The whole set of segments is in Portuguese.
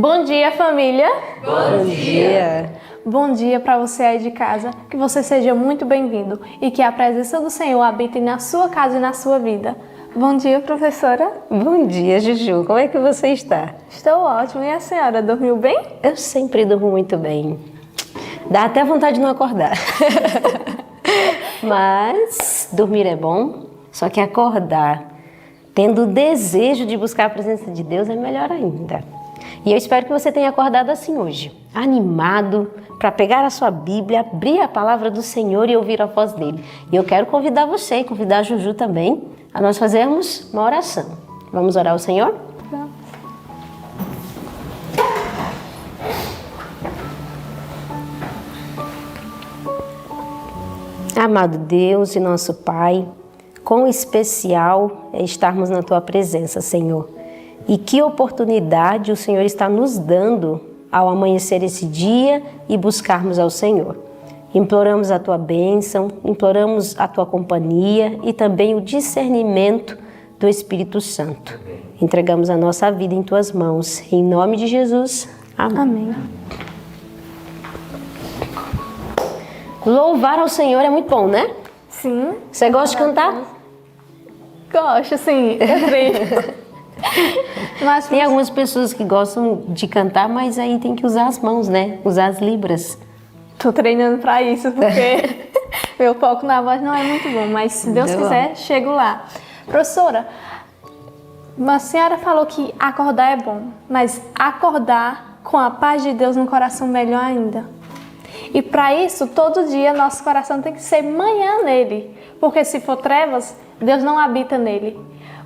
Bom dia, família! Bom dia! Bom dia para você aí de casa, que você seja muito bem-vindo e que a presença do Senhor habite na sua casa e na sua vida. Bom dia, professora! Bom dia, Juju! Como é que você está? Estou ótima. E a senhora, dormiu bem? Eu sempre durmo muito bem. Dá até vontade de não acordar. Mas dormir é bom, só que acordar tendo o desejo de buscar a presença de Deus é melhor ainda. E eu espero que você tenha acordado assim hoje, animado para pegar a sua Bíblia, abrir a palavra do Senhor e ouvir a voz dele. E eu quero convidar você e convidar a Juju também a nós fazermos uma oração. Vamos orar ao Senhor? Vamos. Amado Deus e nosso Pai, quão especial é estarmos na Tua presença, Senhor. E que oportunidade o Senhor está nos dando ao amanhecer esse dia e buscarmos ao Senhor. Imploramos a Tua bênção, imploramos a Tua companhia e também o discernimento do Espírito Santo. Entregamos a nossa vida em Tuas mãos. Em nome de Jesus. Amém. Amém. Louvar ao Senhor é muito bom, né? Sim. Você gosta de cantar? Gosto, sim. Eu treino. Mas Tem algumas pessoas que gostam de cantar, mas aí tem que usar as mãos, né? Usar as libras. Tô treinando para isso, porque meu foco na voz não é muito bom, mas se Deus quiser, chego lá. Professora, a senhora falou que acordar é bom, mas acordar com a paz de Deus no coração melhor ainda. E para isso, todo dia, nosso coração tem que ser manhã nele, porque se for trevas, Deus não habita nele.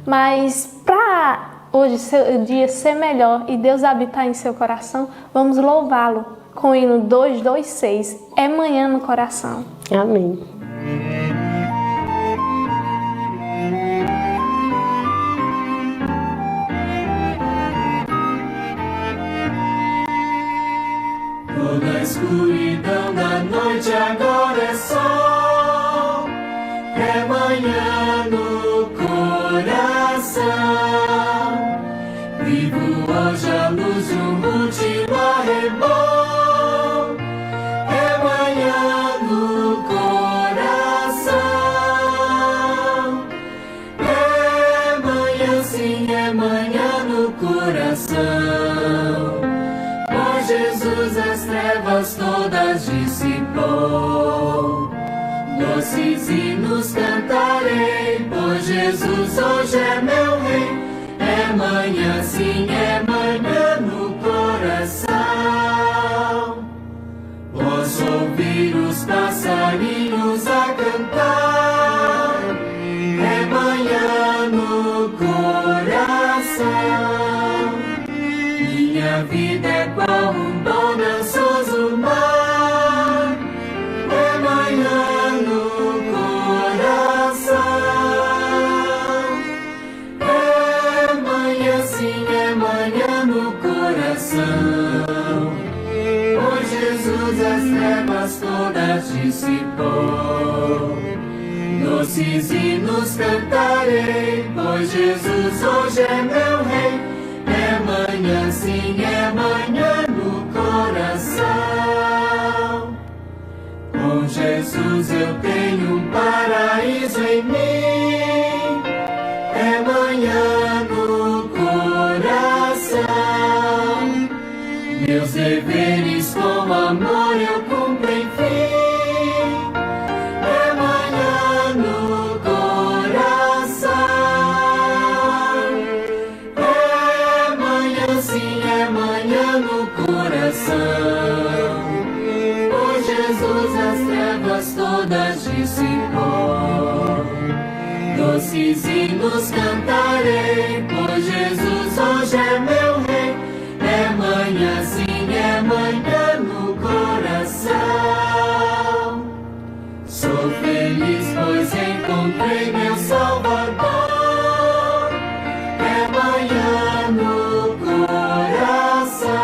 Mas para hoje o dia ser melhor e Deus habitar em seu coração, vamos louvá-lo com o hino 226, é manhã no coração. Amém. Toda a escuridão da noite agora é sol, é manhã no coração. Vivo hoje a luz de último arrebol, é manhã no coração. É manhã, sim, é manhã no coração. Por Jesus as trevas todas dissipou. Doces hinos cantarei, por Jesus hoje é meu rei. É manhã, sim, é manhã no coração. Posso ouvir os passarinhos a cantar. É manhã no coração. Minha vida é qual um bonançoso mar. É manhã no coração. É manhã, sim, é manhã no coração. Por Jesus as trevas todas dissipou. Doces hinos cantarei, pois Jesus hoje é meu rei. É manhã, sim, é manhã no coração. Com Jesus eu tenho um paraíso em mim. É manhã no coração. Meus deveres com amor eu cumpro enfim. É manhã no coração. É manhã, sim, é manhã no coração. Por Jesus as trevas todas dissipou. Doces hinos cantarei, por Jesus hoje é meu rei. É manhã, sim, é manhã no coração. Sou feliz, pois encontrei meu Salvador. É manhã no coração.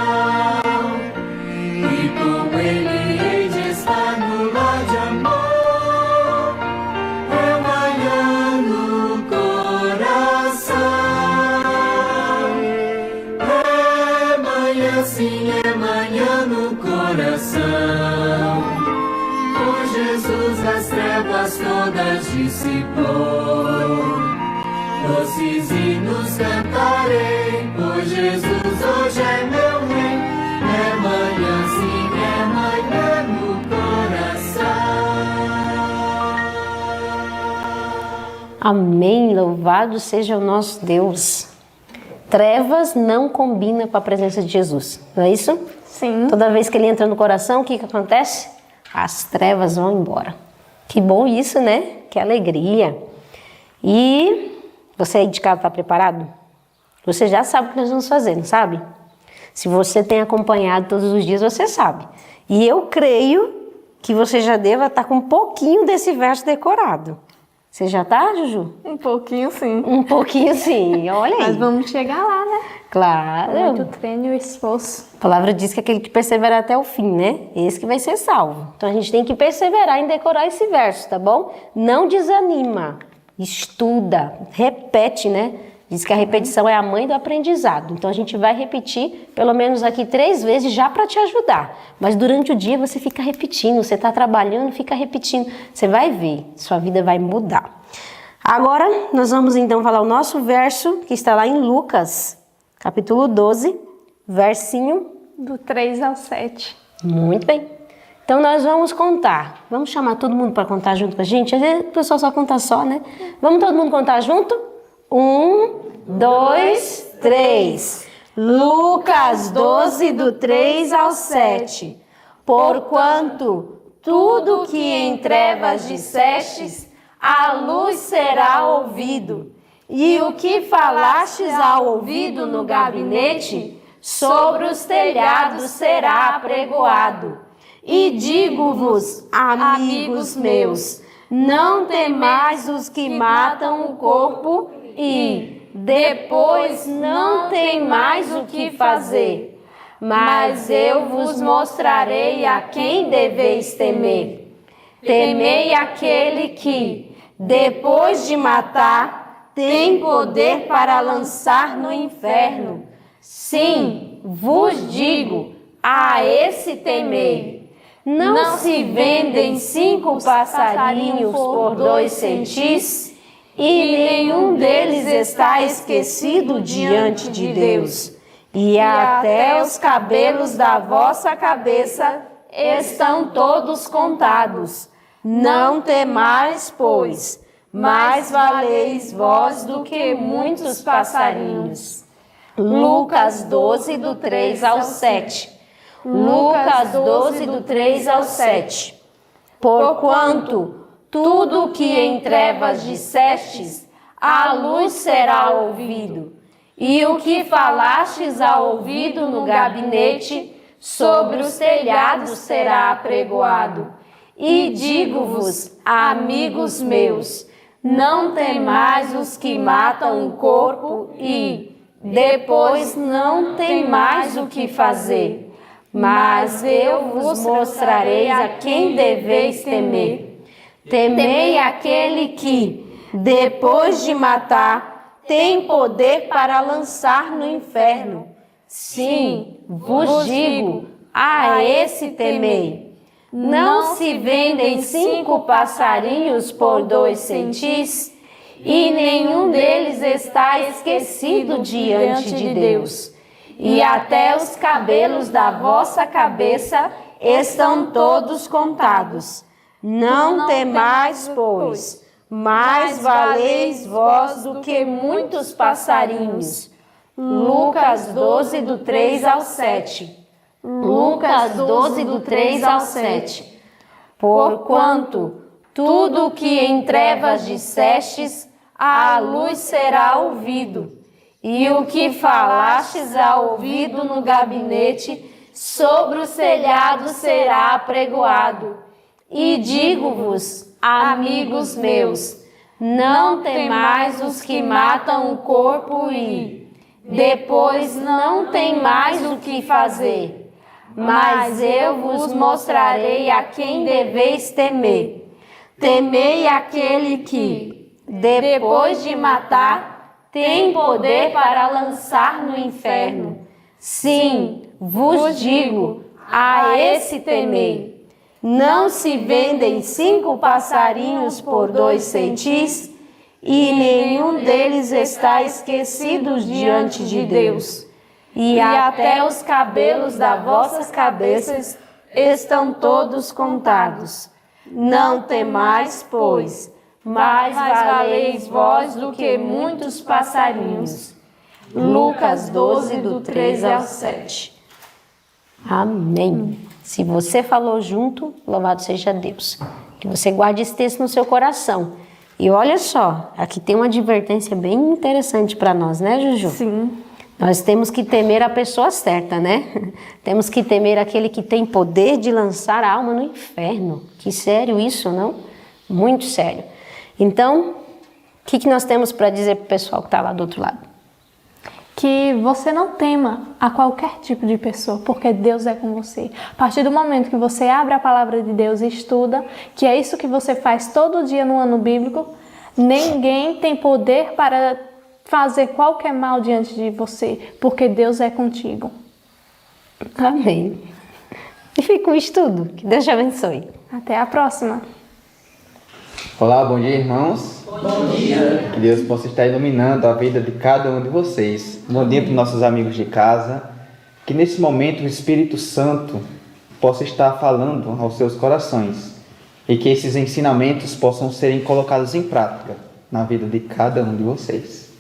E com ele hei de estar no lar de amor. É manhã no coração. É manhã, trevas todas dissipou. Doces hinos cantarei, pois Jesus hoje é meu rei. É manhã, sim, é manhã no coração. Amém, louvado seja o nosso Deus. Trevas não combinam com a presença de Jesus, não é isso? Sim. Toda vez que ele entra no coração, o que acontece? As trevas vão embora. Que bom isso, né? Que alegria. E você aí de casa está preparado? Você já sabe o que nós vamos fazer, não sabe? Se você tem acompanhado todos os dias, você sabe. E eu creio que você já deva estar com um pouquinho desse verso decorado. Você já tá, Juju? Um pouquinho, sim. Um pouquinho sim, olha aí. Mas vamos chegar lá, né? Claro. Muito treino e esforço. A palavra diz que aquele que perseverar até o fim, né? Esse que vai ser salvo. Então a gente tem que perseverar em decorar esse verso, tá bom? Não desanima, estuda, repete, né? Diz que a repetição é a mãe do aprendizado. Então a gente vai repetir pelo menos aqui 3 vezes já para te ajudar. Mas durante o dia você fica repetindo, você está trabalhando, fica repetindo. Você vai ver, sua vida vai mudar. Agora nós vamos então falar o nosso verso que está lá em Lucas, capítulo 12, versinho. Do 3 ao 7. Muito bem. Então nós vamos contar. Vamos chamar todo mundo para contar junto com a gente? Às vezes o pessoal só conta só, né? Vamos todo mundo contar junto? 1, 2, 3. Lucas 12, do 3 ao 7. Porquanto tudo que em trevas dissestes, a luz será ouvido. E o que falastes ao ouvido no gabinete, sobre os telhados será apregoado. E digo-vos, amigos meus, não temais os que matam o corpo e depois não tem mais o que fazer. Mas eu vos mostrarei a quem deveis temer. Temei aquele que, depois de matar, tem poder para lançar no inferno. Sim, vos digo, a esse temei. Não se vendem 5 passarinhos por 2 centis, e nenhum deles está esquecido diante de Deus. E até os cabelos da vossa cabeça estão todos contados. Não temais, pois, mais valeis vós do que muitos passarinhos. Lucas 12, do 3 ao 7. Lucas 12, do 3 ao 7. Porquanto tudo que em trevas dissestes, a luz será ouvido. E o que falastes ao ouvido no gabinete, sobre os telhados será apregoado. E digo-vos, amigos meus, não temais os que matam o corpo e depois não tem mais o que fazer. Mas eu vos mostrarei a quem deveis temer. Temei aquele que, depois de matar, tem poder para lançar no inferno. Sim, vos digo, a esse temei. Não se vendem 5 passarinhos por 2 centis, e nenhum deles está esquecido diante de Deus. E até os cabelos da vossa cabeça estão todos contados. Não temais, pois, mais valeis vós do que muitos passarinhos. Lucas 12, do 3 ao 7. Lucas 12, do 3 ao 7. Porquanto tudo que em trevas dissestes, a luz será ouvido. E o que falastes ao ouvido no gabinete, sobre os telhados será apregoado. E digo-vos, amigos meus, não temais os que matam o corpo e depois não tem mais o que fazer. Mas eu vos mostrarei a quem deveis temer. Temei aquele que, depois de matar, tem poder para lançar no inferno. Sim, vos digo, a esse temei. Não se vendem 5 passarinhos por 2 centis, e nenhum deles está esquecido diante de Deus. E até os cabelos das vossas cabeças estão todos contados. Não temais, pois, mais valeis vós do que muitos passarinhos. Lucas 12, do 3 ao 7. Amém. Se você falou junto, louvado seja Deus. Que você guarde esse texto no seu coração. E olha só, aqui tem uma advertência bem interessante para nós, né, Juju? Sim. Nós temos que temer a pessoa certa, né? Temos que temer aquele que tem poder de lançar a alma no inferno. Que sério isso, não? Muito sério. Então, o que nós temos para dizer para o pessoal que está lá do outro lado? Que você não tema a qualquer tipo de pessoa, porque Deus é com você. A partir do momento que você abre a palavra de Deus e estuda, que é isso que você faz todo dia no ano bíblico, ninguém tem poder para fazer qualquer mal diante de você, porque Deus é contigo. Amém. E fica com o estudo. Que Deus te abençoe. Até a próxima. Olá, bom dia, irmãos. Bom dia. Que Deus possa estar iluminando a vida de cada um de vocês. Bom dia para os nossos amigos de casa. Que nesse momento o Espírito Santo possa estar falando aos seus corações e que esses ensinamentos possam serem colocados em prática na vida de cada um de vocês.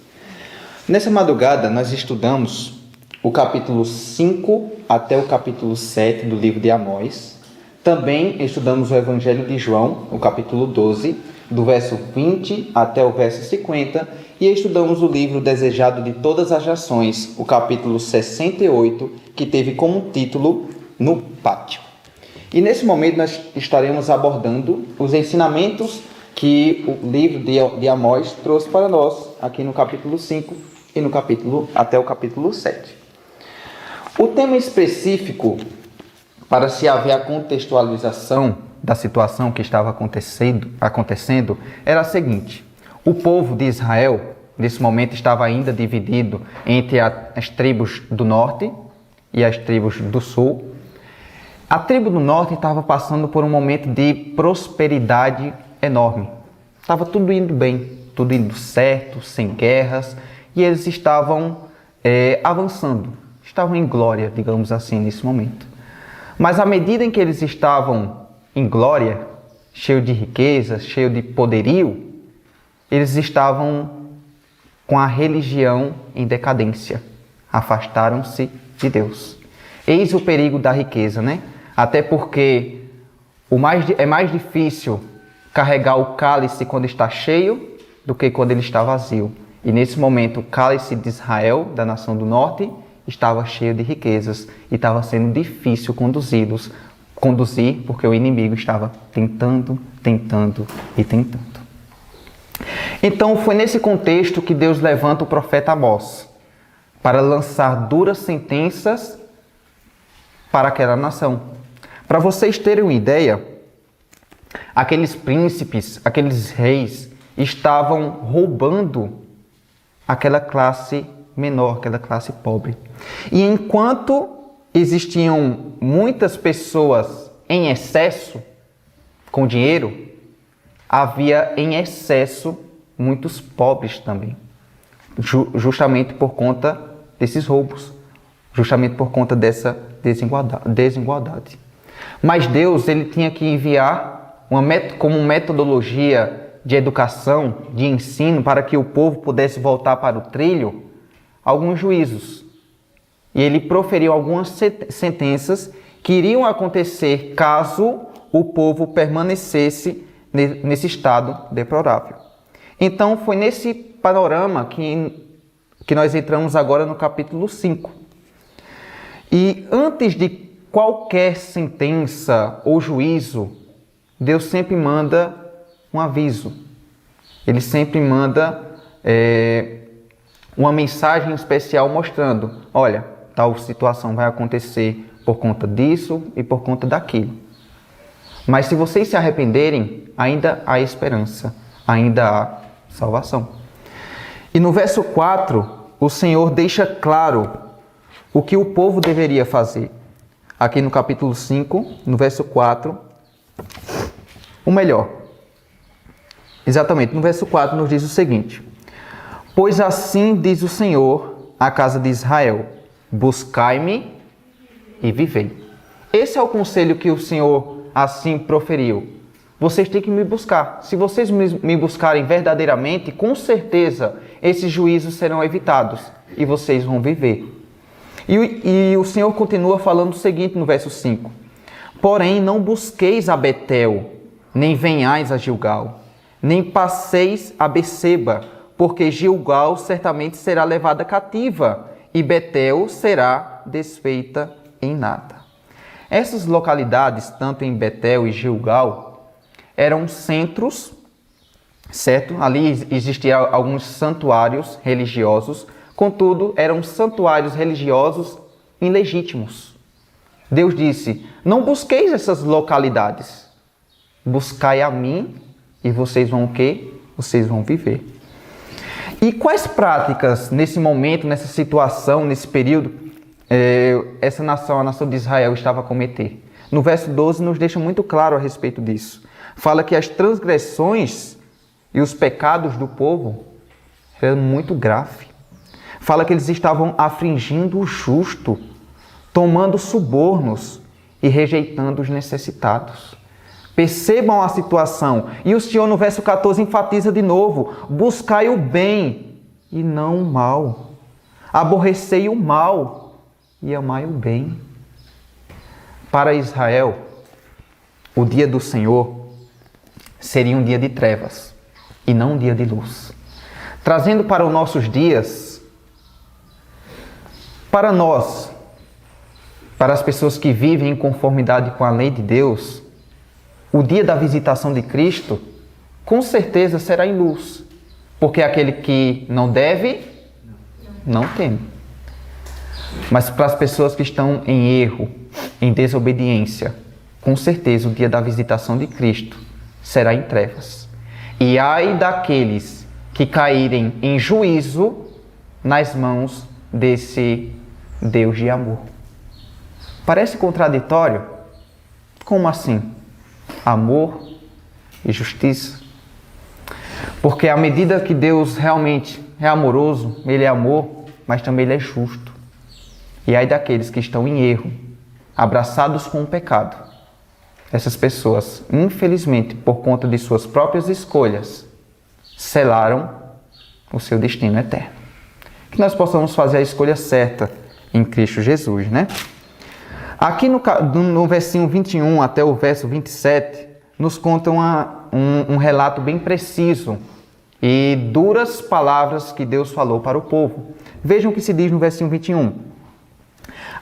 Nessa madrugada nós estudamos o capítulo 5 até o capítulo 7 do livro de Amós. Também estudamos o Evangelho de João, o capítulo 12, do verso 20 até o verso 50, e estudamos o livro Desejado de Todas as Nações, o capítulo 68, que teve como título No Pátio. E nesse momento nós estaremos abordando os ensinamentos que o livro de Amós trouxe para nós, aqui no capítulo 5 e no capítulo até o capítulo 7. O tema específico, para se haver a contextualização da situação que estava acontecendo, era a seguinte: o povo de Israel, nesse momento, estava ainda dividido entre as tribos do norte e as tribos do sul. A tribo do norte estava passando por um momento de prosperidade enorme. Estava tudo indo bem, tudo indo certo, sem guerras, e eles estavam avançando, estavam em glória, digamos assim, nesse momento. Mas à medida em que eles estavam em glória, cheio de riqueza, cheio de poderio, eles estavam com a religião em decadência. Afastaram-se de Deus. Eis o perigo da riqueza, né? Até porque é mais difícil carregar o cálice quando está cheio do que quando ele está vazio. E nesse momento o cálice de Israel, da nação do norte, estava cheio de riquezas e estava sendo difícil conduzir porque o inimigo estava tentando. Então foi nesse contexto que Deus levanta o profeta Amós para lançar duras sentenças para aquela nação. Para vocês terem uma ideia, aqueles príncipes, aqueles reis estavam roubando aquela classe menor, aquela classe pobre. E enquanto existiam muitas pessoas em excesso com dinheiro, havia em excesso muitos pobres também, justamente por conta desses roubos, justamente por conta dessa desigualdade. Mas Deus, ele tinha que enviar como metodologia de educação, de ensino, para que o povo pudesse voltar para o trilho, alguns juízos. E ele proferiu algumas sentenças que iriam acontecer caso o povo permanecesse nesse estado deplorável. Então foi nesse panorama que nós entramos agora no capítulo 5. E antes de qualquer sentença ou juízo, Deus sempre manda um aviso. Ele sempre manda uma mensagem especial mostrando: olha, tal situação vai acontecer por conta disso e por conta daquilo. Mas se vocês se arrependerem, ainda há esperança, ainda há salvação. E no verso 4, o Senhor deixa claro o que o povo deveria fazer. Aqui no capítulo 5, no verso 4, o melhor. Exatamente, no verso 4 nos diz o seguinte: pois assim diz o Senhor à casa de Israel, buscai-me e vivei. Esse é o conselho que o Senhor assim proferiu. Vocês têm que me buscar. Se vocês me buscarem verdadeiramente, com certeza esses juízos serão evitados e vocês vão viver. E o Senhor continua falando o seguinte no verso 5. Porém, não busqueis a Betel, nem venhais a Gilgal, nem passeis a Beceba, porque Gilgal certamente será levada cativa e Betel será desfeita em nada. Essas localidades, tanto em Betel e Gilgal, eram centros, certo? Ali existiam alguns santuários religiosos, contudo, eram santuários religiosos ilegítimos. Deus disse, não busqueis essas localidades, buscai a mim e vocês vão o quê? Vocês vão viver. E quais práticas nesse momento, nessa situação, nesse período, essa nação, a nação de Israel, estava a cometer? No verso 12 nos deixa muito claro a respeito disso. Fala que as transgressões e os pecados do povo eram muito graves. Fala que eles estavam afligindo o justo, tomando subornos e rejeitando os necessitados. Percebam a situação. E o Senhor no verso 14 enfatiza de novo, buscai o bem e não o mal. Aborrecei o mal e amai o bem. Para Israel, o dia do Senhor seria um dia de trevas e não um dia de luz. Trazendo para os nossos dias, para nós, para as pessoas que vivem em conformidade com a lei de Deus, o dia da visitação de Cristo, com certeza será em luz, porque aquele que não deve, não teme. Mas para as pessoas que estão em erro, em desobediência, com certeza o dia da visitação de Cristo será em trevas. E ai daqueles que caírem em juízo nas mãos desse Deus de amor. Parece contraditório? Como assim? Amor e justiça? Porque à medida que Deus realmente é amoroso, Ele é amor, mas também Ele é justo. E ai daqueles que estão em erro, abraçados com o pecado. Essas pessoas, infelizmente, por conta de suas próprias escolhas, selaram o seu destino eterno. Que nós possamos fazer a escolha certa em Cristo Jesus, né? Aqui no versinho 21 até o verso 27, nos conta um relato bem preciso e duras palavras que Deus falou para o povo. Vejam o que se diz no versinho 21.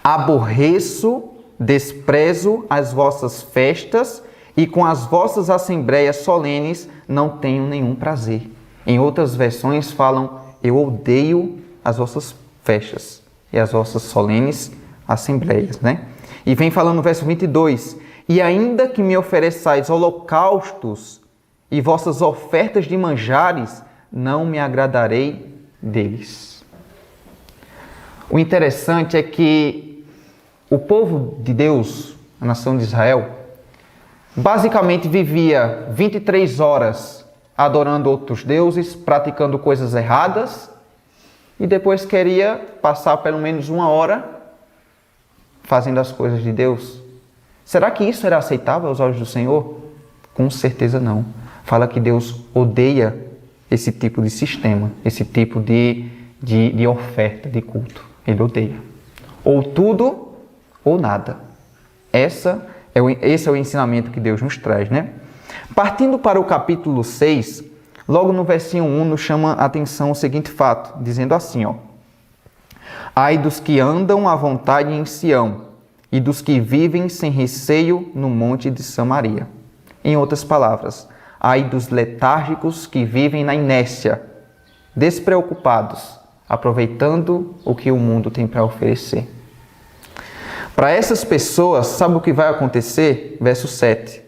Aborreço, desprezo as vossas festas e com as vossas assembleias solenes não tenho nenhum prazer. Em outras versões falam, eu odeio as vossas festas e as vossas solenes assembleias, né? E vem falando no verso 22, e ainda que me ofereçais holocaustos e vossas ofertas de manjares, não me agradarei deles. O interessante é que o povo de Deus, a nação de Israel, basicamente vivia 23 horas adorando outros deuses, praticando coisas erradas, e depois queria passar pelo menos 1 hora fazendo as coisas de Deus. Será que isso era aceitável aos olhos do Senhor? Com certeza não. Fala que Deus odeia esse tipo de sistema, esse tipo de oferta, de culto. Ele odeia. Ou tudo ou nada. Esse é o ensinamento que Deus nos traz, né? Partindo para o capítulo 6, logo no versinho 1 nos chama a atenção o seguinte fato, dizendo assim, ó. Ai dos que andam à vontade em Sião, e dos que vivem sem receio no monte de Samaria. Em outras palavras, ai dos letárgicos que vivem na inércia, despreocupados, aproveitando o que o mundo tem para oferecer. Para essas pessoas, sabe o que vai acontecer? Verso 7.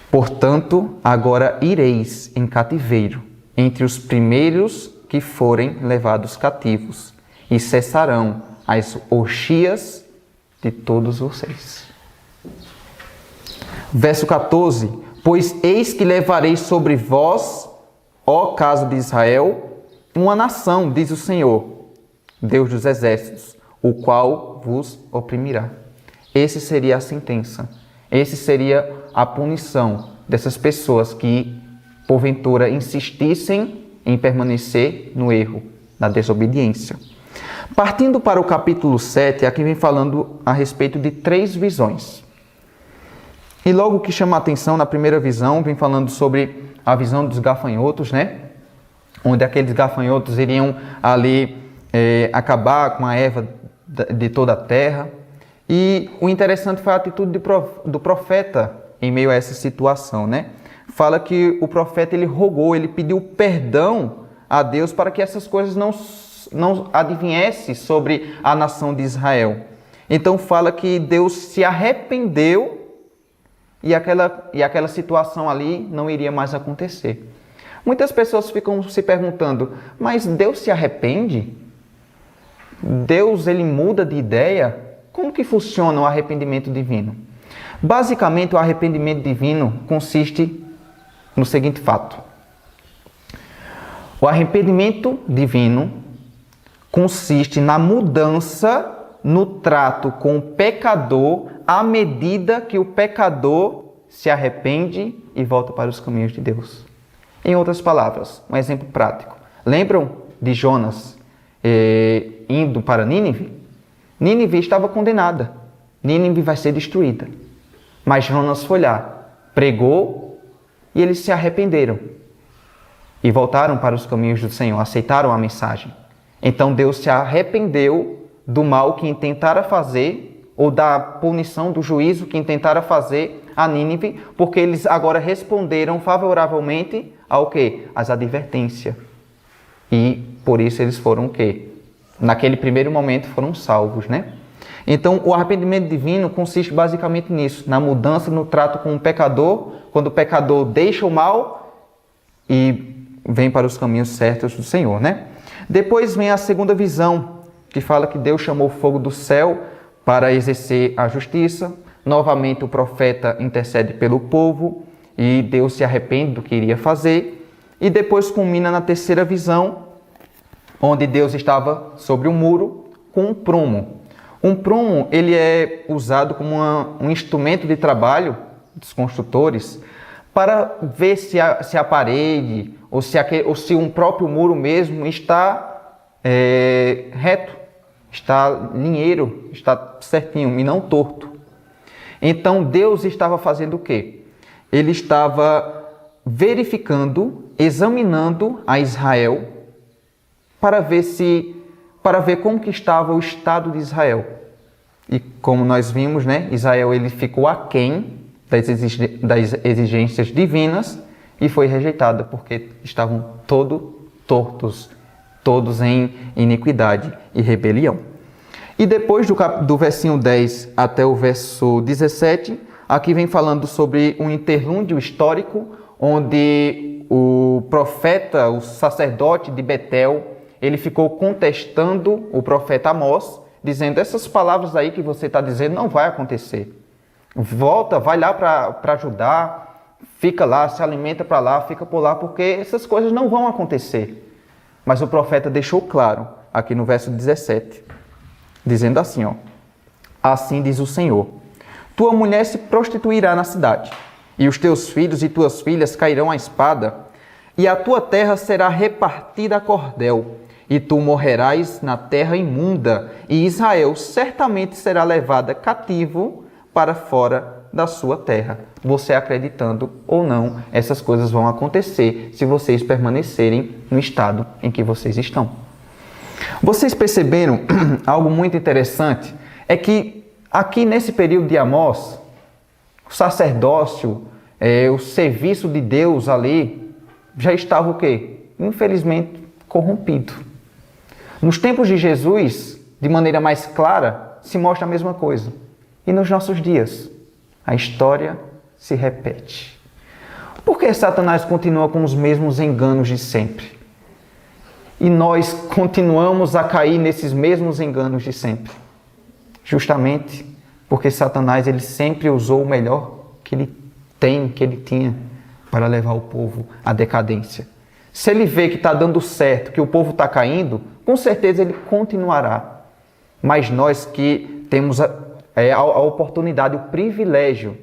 Portanto, agora ireis em cativeiro, entre os primeiros que forem levados cativos, e cessarão as orgias de todos vocês. Verso 14: Pois eis que levarei sobre vós, ó casa de Israel, uma nação, diz o Senhor, Deus dos exércitos, o qual vos oprimirá. Esse seria a sentença. Esse seria a punição dessas pessoas que, porventura, insistissem em permanecer no erro, na desobediência. Partindo para o capítulo 7, aqui vem falando a respeito de 3 visões. E logo que chama a atenção, na primeira visão, vem falando sobre a visão dos gafanhotos, né? Onde aqueles gafanhotos iriam ali acabar com a erva de toda a terra. E o interessante foi a atitude do profeta em meio a essa situação, né? Fala que o profeta, ele rogou, ele pediu perdão a Deus para que essas coisas não advinhessem sobre a nação de Israel. Então fala que Deus se arrependeu e aquela situação ali não iria mais acontecer. Muitas pessoas ficam se perguntando, mas Deus se arrepende? Deus, ele muda de ideia? Como que funciona o arrependimento divino? Basicamente, o arrependimento divino consiste no seguinte fato. O arrependimento divino consiste na mudança no trato com o pecador à medida que o pecador se arrepende e volta para os caminhos de Deus. Em outras palavras, um exemplo prático. Lembram de Jonas indo para Nínive? Nínive estava condenada. Nínive vai ser destruída. Mas Jonas foi lá, pregou e eles se arrependeram. E voltaram para os caminhos do Senhor, aceitaram a mensagem. Então Deus se arrependeu do mal que intentara fazer, ou da punição, do juízo que intentara fazer a Nínive, porque eles agora responderam favoravelmente ao quê? Às advertências. E por isso eles foram o quê? Naquele primeiro momento foram salvos, né? Então o arrependimento divino consiste basicamente nisso, na mudança no trato com o pecador, quando o pecador deixa o mal e vem para os caminhos certos do Senhor, né? Depois vem a segunda visão, que fala que Deus chamou o fogo do céu para exercer a justiça. Novamente o profeta intercede pelo povo e Deus se arrepende do que iria fazer. E depois culmina na terceira visão, onde Deus estava sobre um muro com um prumo. Um prumo, ele é usado como um instrumento de trabalho dos construtores para ver se a parede ou se um próprio muro mesmo está reto, está linheiro, está certinho e não torto. Então Deus estava fazendo o quê? Ele estava verificando, examinando a Israel para ver como que estava o estado de Israel. E como nós vimos, né, Israel ele ficou aquém das exigências divinas e foi rejeitado porque estavam todos tortos, todos em iniquidade e rebelião. E depois do versinho 10 até o verso 17, aqui vem falando sobre um interlúdio histórico, onde o profeta, o sacerdote de Betel, ele ficou contestando o profeta Amós, dizendo, essas palavras aí que você está dizendo não vai acontecer. Volta, vai lá para Judá, fica lá, se alimenta para lá, fica por lá, porque essas coisas não vão acontecer. Mas o profeta deixou claro, aqui no verso 17, dizendo assim, ó, assim diz o Senhor, tua mulher se prostituirá na cidade, e os teus filhos e tuas filhas cairão à espada, e a tua terra será repartida a cordel, e tu morrerás na terra imunda, e Israel certamente será levada cativo para fora da sua terra. Você acreditando ou não, essas coisas vão acontecer se vocês permanecerem no estado em que vocês estão. Vocês perceberam algo muito interessante? É que aqui nesse período de Amós, o sacerdócio, o serviço de Deus ali, já estava o quê? Infelizmente corrompido. Nos tempos de Jesus, de maneira mais clara, se mostra a mesma coisa. E nos nossos dias, a história se repete. Por que Satanás continua com os mesmos enganos de sempre? E nós continuamos a cair nesses mesmos enganos de sempre? Justamente porque Satanás ele sempre usou o melhor que ele que ele tinha para levar o povo à decadência. Se ele vê que está dando certo, que o povo está caindo, com certeza ele continuará. Mas nós que temos a oportunidade, o privilégio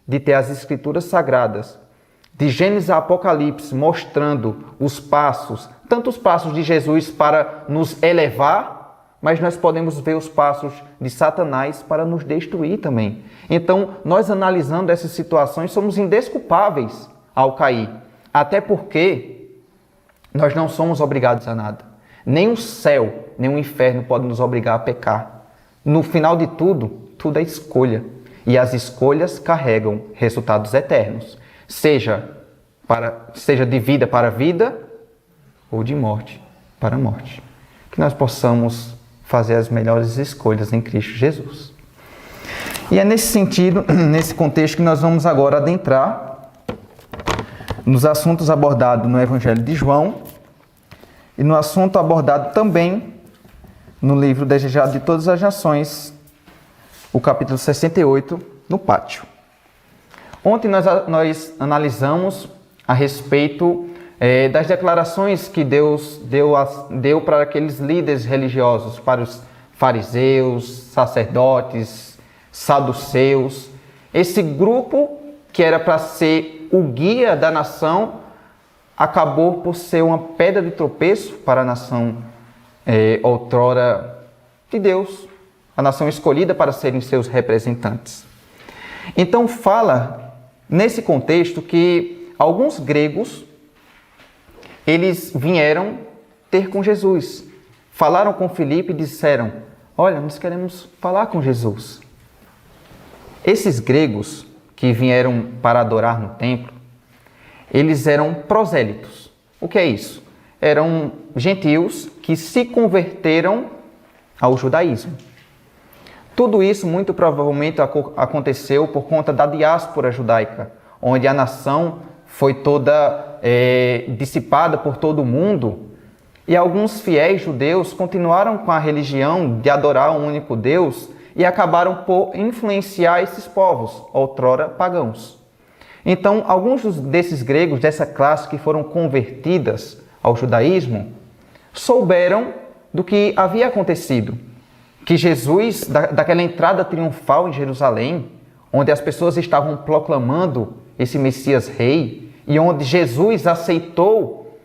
de ter as Escrituras Sagradas, de Gênesis a Apocalipse, mostrando os passos, tanto os passos de Jesus para nos elevar, mas nós podemos ver os passos de Satanás para nos destruir também. Então, nós analisando essas situações, somos indesculpáveis ao cair. Até porque nós não somos obrigados a nada. Nem o céu, nem o inferno podem nos obrigar a pecar. No final de tudo, tudo é escolha. E as escolhas carregam resultados eternos. Seja de vida para vida ou de morte para morte. Que nós possamos fazer as melhores escolhas em Cristo Jesus. E é nesse sentido, nesse contexto, que nós vamos agora adentrar nos assuntos abordados no Evangelho de João e no assunto abordado também no livro Desejado de Todas as Nações, o capítulo 68, no pátio. Ontem nós analisamos a respeito das declarações que Deus deu para aqueles líderes religiosos, para os fariseus, sacerdotes, saduceus. Esse grupo que era para ser o guia da nação, acabou por ser uma pedra de tropeço para a nação outrora de Deus, a nação escolhida para serem seus representantes. Então fala, nesse contexto, que alguns gregos, eles vieram ter com Jesus. Falaram com Filipe e disseram: olha, nós queremos falar com Jesus. Esses gregos que vieram para adorar no templo, eles eram prosélitos. O que é isso? Eram gentios que se converteram ao judaísmo. Tudo isso muito provavelmente aconteceu por conta da diáspora judaica, onde a nação foi toda dissipada por todo o mundo, e alguns fiéis judeus continuaram com a religião de adorar um único Deus e acabaram por influenciar esses povos, outrora pagãos. Então, alguns desses gregos, dessa classe que foram convertidas ao judaísmo, souberam do que havia acontecido. Que Jesus, daquela entrada triunfal em Jerusalém, onde as pessoas estavam proclamando esse Messias Rei, e onde Jesus aceitou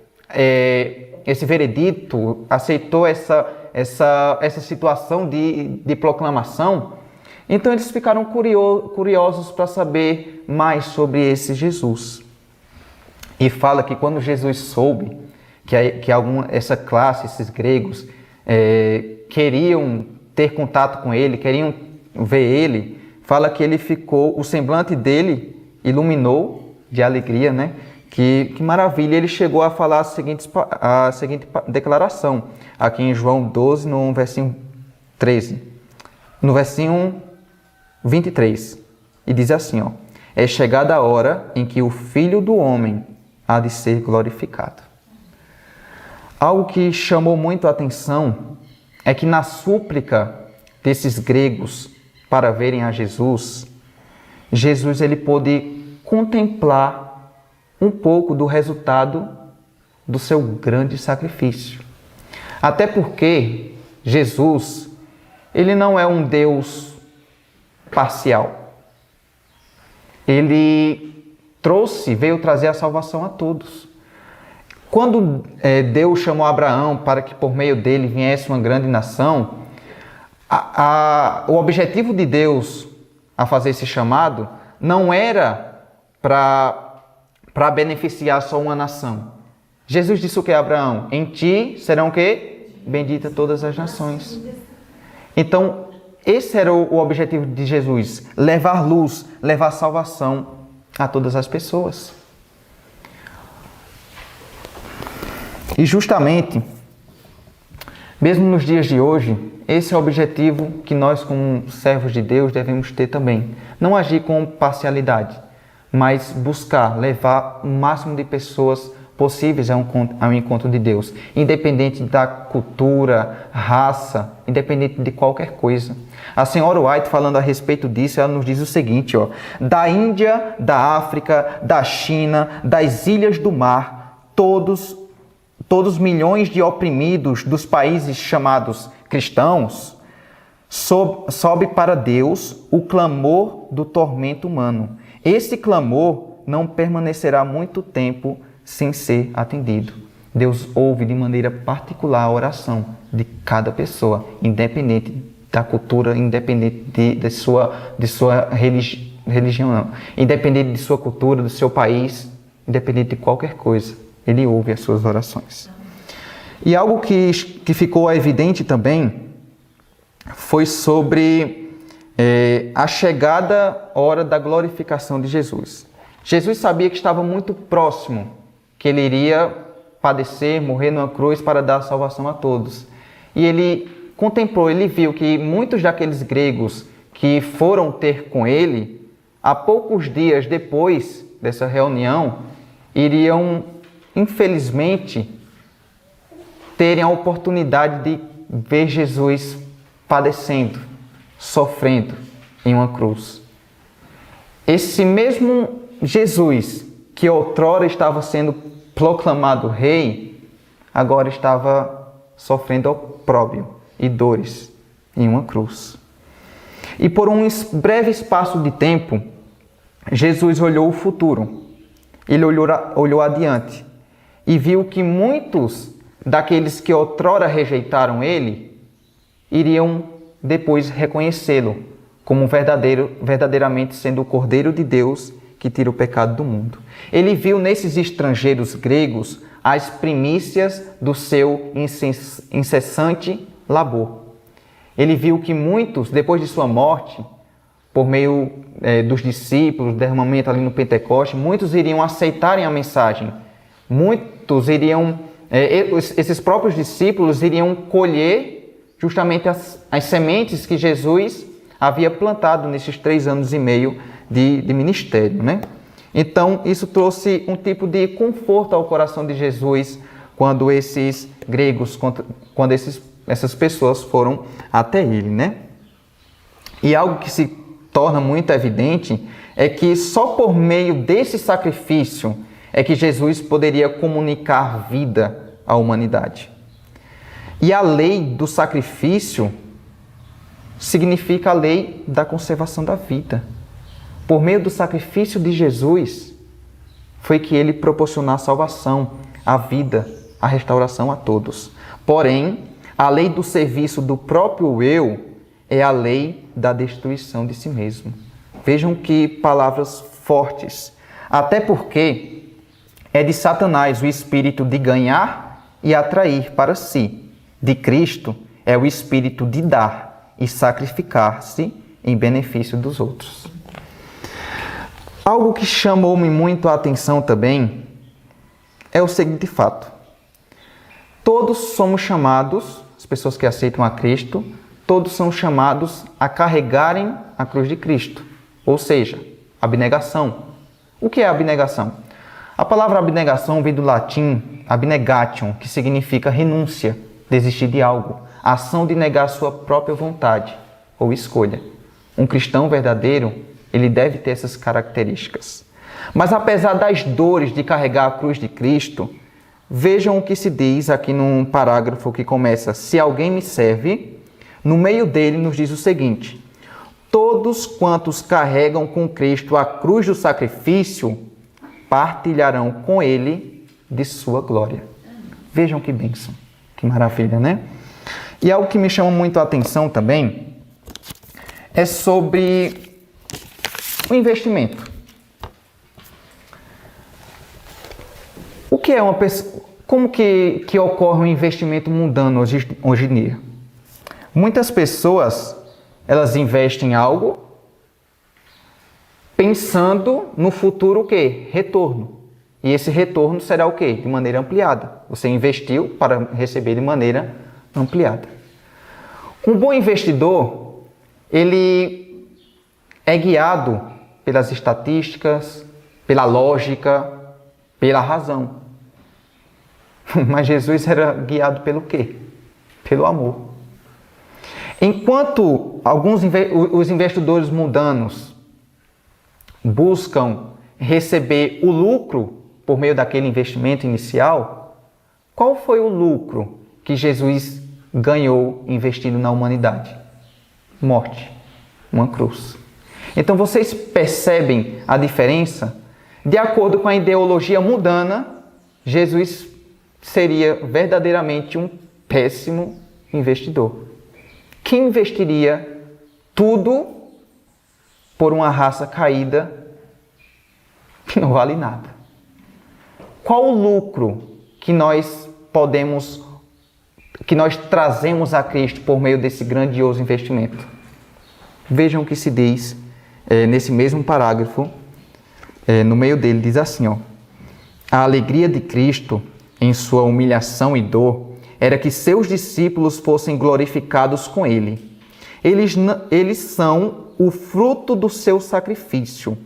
esse veredito, aceitou essa situação de proclamação, então eles ficaram curiosos para saber mais sobre esse Jesus. E fala que quando Jesus soube que essa classe, esses gregos, queriam ter contato com ele, queriam ver ele, fala que o semblante dele iluminou de alegria, né? Que maravilha! Ele chegou a falar a seguinte declaração, aqui em João 12, no versinho 13, no versinho 23, e diz assim, ó: é chegada a hora em que o Filho do Homem há de ser glorificado. Algo que chamou muito a atenção é que na súplica desses gregos para verem a Jesus, ele pôde contemplar um pouco do resultado do seu grande sacrifício. Até porque Jesus, ele não é um Deus parcial. Ele veio trazer a salvação a todos. Quando Deus chamou Abraão para que por meio dele viesse uma grande nação, o objetivo de Deus a fazer esse chamado não era para beneficiar só uma nação. Jesus disse o que a Abraão? Em ti serão o quê? Benditas todas as nações. Então, esse era o objetivo de Jesus, levar luz, levar salvação a todas as pessoas. E justamente, mesmo nos dias de hoje, esse é o objetivo que nós, como servos de Deus, devemos ter também. Não agir com parcialidade, mas buscar levar o máximo de pessoas possíveis ao encontro de Deus, independente da cultura, raça, independente de qualquer coisa. A senhora White, falando a respeito disso, ela nos diz o seguinte, da Índia, da África, da China, das ilhas do mar, todos milhões de oprimidos dos países chamados cristãos, sobe para Deus o clamor do tormento humano. Esse clamor não permanecerá muito tempo sem ser atendido. Deus ouve de maneira particular a oração de cada pessoa, independente da cultura, independente de sua religião, não. Independente de sua cultura, do seu país, independente de qualquer coisa. Ele ouve as suas orações. E algo que ficou evidente também foi sobre a chegada hora da glorificação de Jesus. Jesus sabia que estava muito próximo, que ele iria padecer, morrer numa cruz para dar salvação a todos. E ele contemplou, ele viu que muitos daqueles gregos que foram ter com ele, há poucos dias depois dessa reunião, iriam, infelizmente, terem a oportunidade de ver Jesus padecendo, sofrendo em uma cruz. Esse mesmo Jesus, que outrora estava sendo proclamado rei, agora estava sofrendo opróbrio e dores em uma cruz. E por um breve espaço de tempo, Jesus olhou o futuro. Ele olhou adiante e viu que muitos daqueles que outrora rejeitaram ele iriam depois reconhecê-lo como verdadeiramente sendo o Cordeiro de Deus que tira o pecado do mundo. Ele viu nesses estrangeiros gregos as primícias do seu incessante labor. Ele viu que muitos, depois de sua morte, por meio dos discípulos, derramamento ali no Pentecoste, muitos iriam aceitarem a mensagem. Muitos iriam, esses próprios discípulos iriam colher justamente as sementes que Jesus havia plantado nesses 3 anos e meio de ministério, né? Então, isso trouxe um tipo de conforto ao coração de Jesus quando esses gregos, quando essas pessoas foram até ele, né? E algo que se torna muito evidente é que só por meio desse sacrifício é que Jesus poderia comunicar vida à humanidade. E a lei do sacrifício significa a lei da conservação da vida. Por meio do sacrifício de Jesus, foi que ele proporcionou a salvação, a vida, a restauração a todos. Porém, a lei do serviço do próprio eu é a lei da destruição de si mesmo. Vejam que palavras fortes. Até porque é de Satanás o espírito de ganhar e atrair para si. De Cristo é o espírito de dar e sacrificar-se em benefício dos outros. Algo que chamou-me muito a atenção também é o seguinte fato. Todos somos chamados, as pessoas que aceitam a Cristo, todos são chamados a carregarem a cruz de Cristo. Ou seja, abnegação. O que é abnegação? A palavra abnegação vem do latim abnegation, que significa renúncia, desistir de algo, a ação de negar sua própria vontade ou escolha. Um cristão verdadeiro, ele deve ter essas características. Mas apesar das dores de carregar a cruz de Cristo, vejam o que se diz aqui num parágrafo que começa: se alguém me serve, no meio dele nos diz o seguinte: todos quantos carregam com Cristo a cruz do sacrifício, partilharão com ele de sua glória. Vejam que bênção, que maravilha, né? E algo que me chama muito a atenção também é sobre o investimento. O que é uma pessoa? Como que ocorre um investimento mundano hoje em dia? Muitas pessoas, elas investem em algo pensando no futuro o quê? Retorno. E esse retorno será o quê? De maneira ampliada. Você investiu para receber de maneira ampliada. Um bom investidor, ele é guiado pelas estatísticas, pela lógica, pela razão. Mas Jesus era guiado pelo quê? Pelo amor. Enquanto os investidores mundanos buscam receber o lucro por meio daquele investimento inicial, qual foi o lucro que Jesus ganhou investindo na humanidade? Morte, uma cruz. Então vocês percebem a diferença? De acordo com a ideologia mundana, Jesus seria verdadeiramente um péssimo investidor. Quem investiria tudo por uma raça caída que não vale nada? Qual o lucro que nós trazemos a Cristo por meio desse grandioso investimento? Vejam o que se diz nesse mesmo parágrafo, no meio dele diz assim, ó: a alegria de Cristo em sua humilhação e dor era que seus discípulos fossem glorificados com ele. Eles são o fruto do seu sacrifício.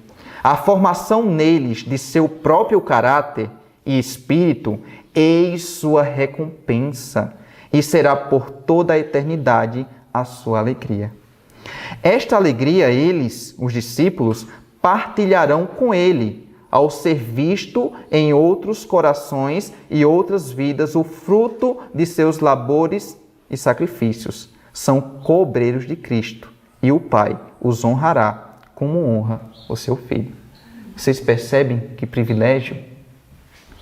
A formação neles de seu próprio caráter e espírito, eis sua recompensa, e será por toda a eternidade a sua alegria. Esta alegria eles, os discípulos, partilharão com ele, ao ser visto em outros corações e outras vidas o fruto de seus labores e sacrifícios. São co-obreiros de Cristo, e o Pai os honrará como honra o seu Filho. Vocês percebem que privilégio?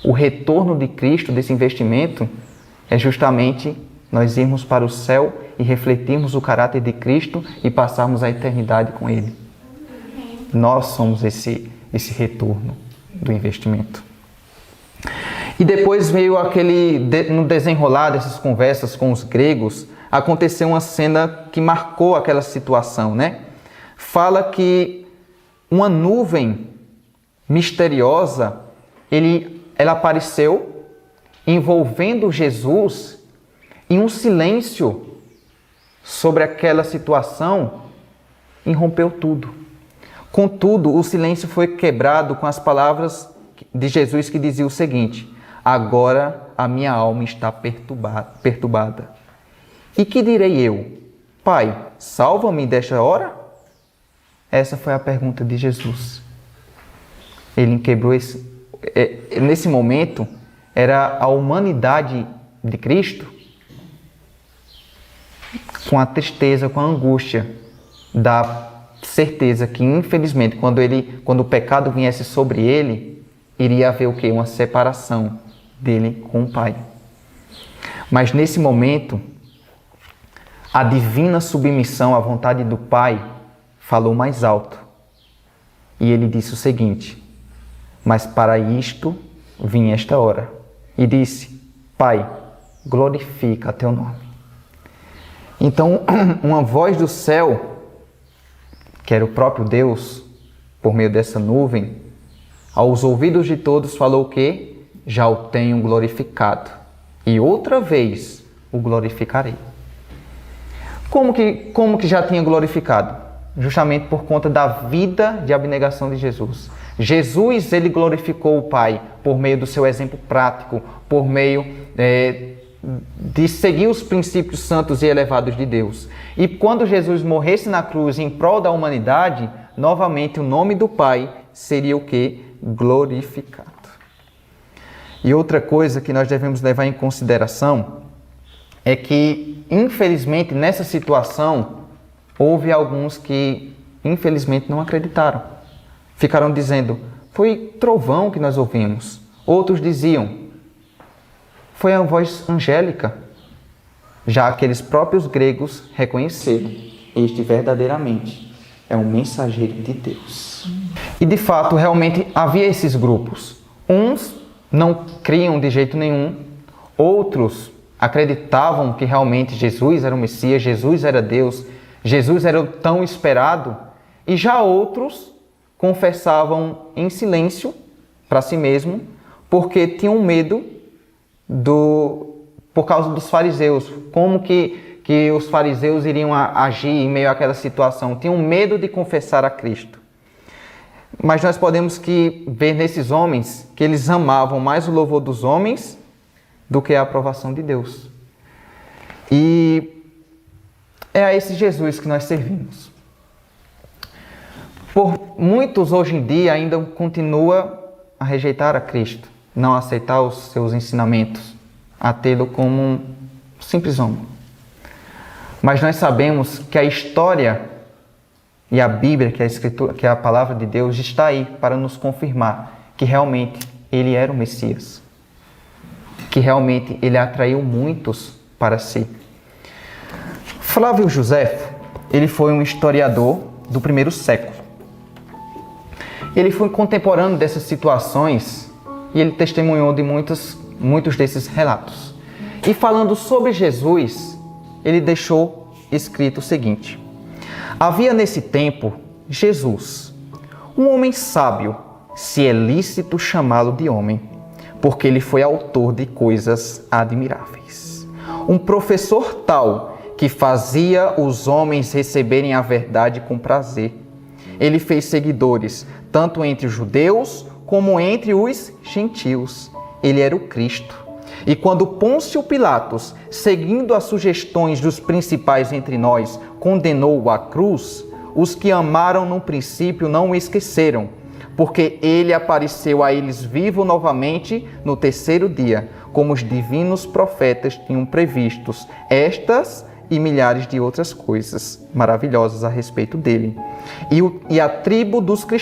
O retorno de Cristo desse investimento é justamente nós irmos para o céu e refletirmos o caráter de Cristo e passarmos a eternidade com Ele. Nós somos esse retorno do investimento. E depois veio no desenrolar dessas conversas com os gregos, aconteceu uma cena que marcou aquela situação, né? Fala que uma nuvem misteriosa, ela apareceu envolvendo Jesus em um silêncio sobre aquela situação e rompeu tudo. Contudo, o silêncio foi quebrado com as palavras de Jesus que dizia o seguinte: agora a minha alma está perturbada. E que direi eu? Pai, salva-me desta hora? Essa foi a pergunta de Jesus. Ele quebrou nesse momento, era a humanidade de Cristo com a tristeza, com a angústia da certeza que, infelizmente, quando o pecado viesse sobre ele, iria haver o quê? Uma separação dele com o Pai. Mas nesse momento, a divina submissão à vontade do Pai falou mais alto. E ele disse o seguinte: mas para isto vim esta hora. E disse: Pai, glorifica teu nome. Então, uma voz do céu, que era o próprio Deus, por meio dessa nuvem, aos ouvidos de todos falou o quê? Já o tenho glorificado, e outra vez o glorificarei. Como que já tinha glorificado? Justamente por conta da vida de abnegação de Jesus. Jesus, ele glorificou o Pai por meio do seu exemplo prático, por meio de seguir os princípios santos e elevados de Deus. E quando Jesus morresse na cruz em prol da humanidade, novamente o nome do Pai seria o quê? Glorificado. E outra coisa que nós devemos levar em consideração é que, infelizmente, nessa situação, houve alguns que, infelizmente, não acreditaram. Ficaram dizendo: foi trovão que nós ouvimos. Outros diziam: foi a voz angélica. Já aqueles próprios gregos reconheceram: este verdadeiramente é um mensageiro de Deus. E de fato, realmente havia esses grupos. Uns não criam de jeito nenhum, outros acreditavam que realmente Jesus era o Messias, Jesus era Deus, Jesus era o tão esperado, e já outros confessavam em silêncio para si mesmo, porque tinham medo por causa dos fariseus. Como que os fariseus iriam agir em meio àquela situação? Tinham medo de confessar a Cristo. Mas nós podemos ver nesses homens que eles amavam mais o louvor dos homens do que a aprovação de Deus. E é a esse Jesus que nós servimos. Por muitos hoje em dia ainda continua a rejeitar a Cristo, não aceitar os seus ensinamentos, a tê-lo como um simples homem. Mas nós sabemos que a história e a Bíblia, que é a Escritura, que é a palavra de Deus, está aí para nos confirmar que realmente ele era o Messias, que realmente ele atraiu muitos para si. Flávio Josefo, ele foi um historiador do primeiro século. Ele foi contemporâneo dessas situações e ele testemunhou de muitos desses relatos. E falando sobre Jesus, ele deixou escrito o seguinte: havia nesse tempo Jesus, um homem sábio, se é lícito chamá-lo de homem, porque ele foi autor de coisas admiráveis. Um professor tal que fazia os homens receberem a verdade com prazer. Ele fez seguidores, tanto entre os judeus como entre os gentios. Ele era o Cristo. E quando Pôncio Pilatos, seguindo as sugestões dos principais entre nós, condenou-o à cruz, os que amaram no princípio não o esqueceram, porque ele apareceu a eles vivo novamente no terceiro dia, como os divinos profetas tinham previstos estas e milhares de outras coisas maravilhosas a respeito dele. E a tribo dos cristãos